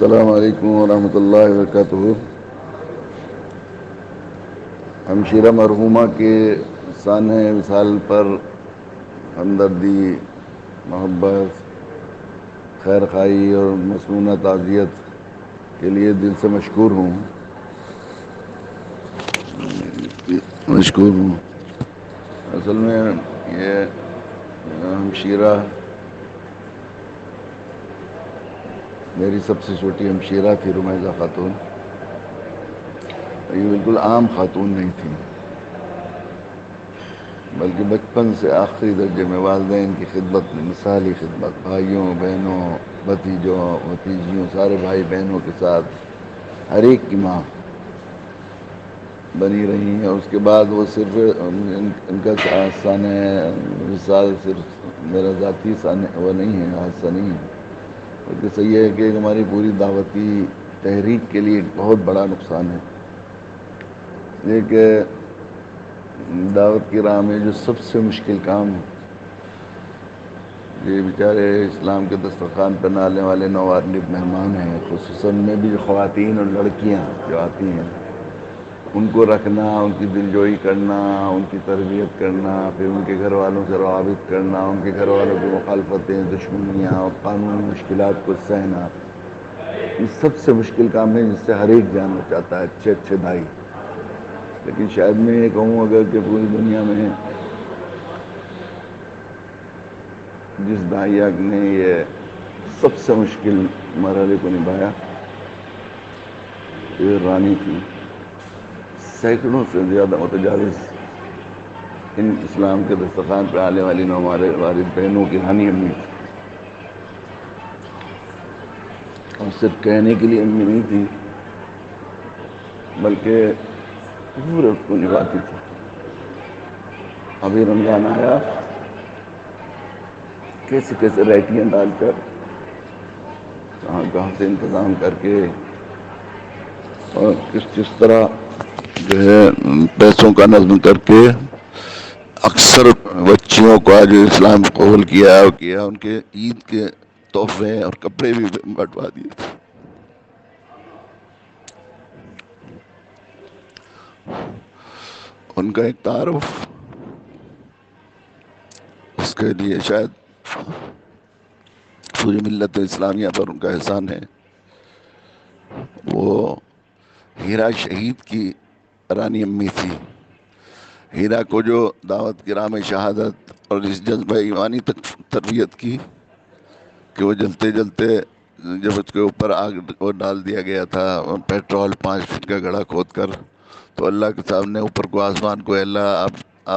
السلام علیکم ورحمۃ اللہ وبرکاتہ۔ ہمشیرہ مرحومہ کے سانحہ وصال پر ہمدردی، محبت، خیر خواہی اور مصنوعہ تعزیت کے لیے دل سے مشکور ہوں۔ اصل میں یہ ہمشیرہ میری سب سے چھوٹی ہمشیرہ تھی، رمیزہ خاتون۔ یہ بالکل عام خاتون نہیں تھی، بلکہ بچپن سے آخری درجے میں والدین کی خدمت میں مثالی خدمت، بھائیوں بہنوں بھتیجوں بھتیجیوں سارے بھائی بہنوں کے ساتھ ہر ایک کی ماں بنی رہی ہیں۔ اس کے بعد وہ صرف ان کا سانحہ وصال صرف میرا ذاتی سانحہ وہ نہیں ہے، حادثہ نہیں ہے، بلکہ صحیح ہے کہ ہماری پوری دعوتی تحریک کے لیے ایک بہت بڑا نقصان ہے۔ ایک دعوت کی راہ میں جو سب سے مشکل کام یہ بیچارے اسلام کے دسترخوان پر آنے والے نوادرب مہمان ہیں، خصوصاً میں بھی خواتین اور لڑکیاں جو آتی ہیں ان کو رکھنا، ان کی دلجوئی کرنا، ان کی تربیت کرنا، پھر ان کے گھر والوں سے روابط کرنا، ان کے گھر والوں کی مخالفتیں، دشمنیاں اور قانونی مشکلات کو سہنا، یہ سب سے مشکل کام ہے جس سے ہر ایک جاننا چاہتا ہے اچھے اچھے بھائی۔ لیکن شاید میں یہ کہوں اگر کہ پوری دنیا میں جس داعیہ نے یہ سب سے مشکل مرحلے کو نبھایا یہ رانی تھی۔ سینکڑوں سے زیادہ متجاوز ان اسلام کے دسترخوان پہ آنے والی نووارد بہنوں کی رانی امی تھی، اور صرف کہنے کے لیے امی نہیں تھی بلکہ پورے اس کو نبھاتی تھی۔ ابھی رمضان آیا، کیسے کیسے ریٹیاں ڈال کر کہاں کہاں سے انتظام کر کے اور کس طرح جو ہے پیسوں کا نظم کر کے اکثر بچیوں کا جو اسلام قبول کیا ان کے عید کے تحفے اور کپڑے بھی بٹوا دیے تھے۔ ان کا ایک تعارف اس کے لیے شاید پوری ملت اسلامیہ پر ان کا احسان ہے۔ وہ ہیرا شہید کی رانی امی تھی۔ ہیرا کو جو دعوت کی راہ میں شہادت اور اس جذبہ ایمانی تک تربیت کی کہ وہ جلتے جلتے جب اس کے اوپر آگ وہ ڈال دیا گیا تھا پیٹرول 5 فٹ کا گڑھا کھود کر، تو اللہ کے سامنے اوپر کو آسمان کو، اللہ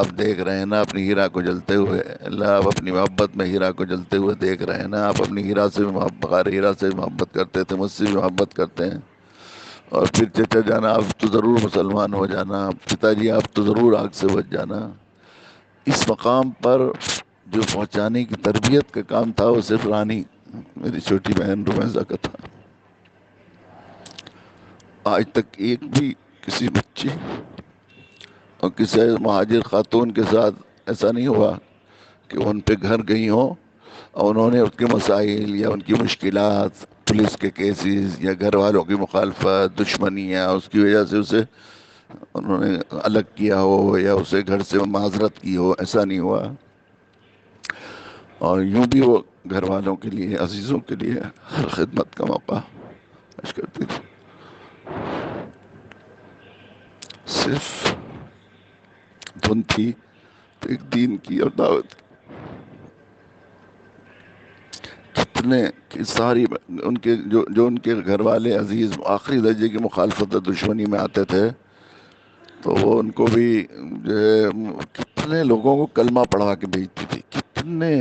آپ دیکھ رہے ہیں نا اپنی ہیرا کو جلتے ہوئے، اللہ آپ اپنی محبت میں ہیرا کو جلتے ہوئے دیکھ رہے ہیں نا، آپ اپنی ہیرا سے بغیر ہیرا سے محبت کرتے تھے، مجھ سے بھی محبت کرتے ہیں، اور پھر چچا جانا آپ تو ضرور مسلمان ہو جانا، پتا جی آپ تو ضرور آگ سے بچ جانا۔ اس مقام پر جو پہنچانے کی تربیت کا کام تھا وہ صرف رانی میری چھوٹی بہن رمیزہ کا تھا۔ آج تک ایک بھی کسی بچی اور کسی مہاجر خاتون کے ساتھ ایسا نہیں ہوا کہ وہ ان پہ گھر گئی ہوں اور انہوں نے اس کے مسائل یا ان کی مشکلات، پولیس کے کیسز یا گھر والوں کی مخالفت، دشمنیاں، اس کی وجہ سے اسے انہوں نے الگ کیا ہو یا اسے گھر سے معذرت کی ہو، ایسا نہیں ہوا۔ اور یوں بھی وہ گھر والوں کے لیے، عزیزوں کے لیے ہر خدمت کا موقع پیش کرتی تھی۔ صرف دھن تھی تو ایک دین کی اور دعوت کی۔ کتنے ساری ان کے جو ان کے گھر والے عزیز آخری درجے کی مخالفت اور دشمنی میں آتے تھے تو وہ ان کو بھی جو ہے کتنے لوگوں کو کلمہ پڑھوا کے بھیجتی تھی، کتنے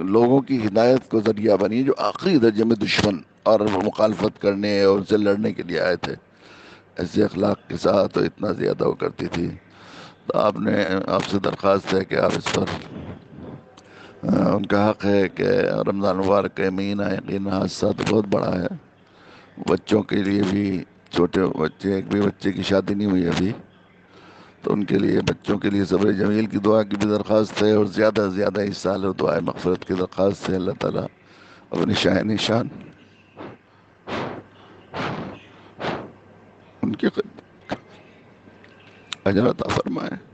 لوگوں کی ہدایت کو ذریعہ بنی جو آخری درجے میں دشمن اور مخالفت کرنے اور ان سے لڑنے کے لیے آئے تھے۔ ایسے اخلاق کے ساتھ تو اتنا زیادہ وہ کرتی تھی۔ تو آپ سے درخواست ہے کہ آپ اس پر ان کا حق ہے کہ رمضان مبارک کا مہینہ یقیناً حادثہ تو بہت بڑا ہے، بچوں کے لیے بھی، چھوٹے بچے، ایک بھی بچے کی شادی نہیں ہوئی ابھی، تو ان کے لیے، بچوں کے لیے صبر جمیل کی دعا کی بھی درخواست ہے، اور زیادہ سے زیادہ اس سال دعائے مغفرت کی درخواست ہے۔ اللہ تعالیٰ اپنی شاہ نشان کی خدمت اجر عطا فرمائے.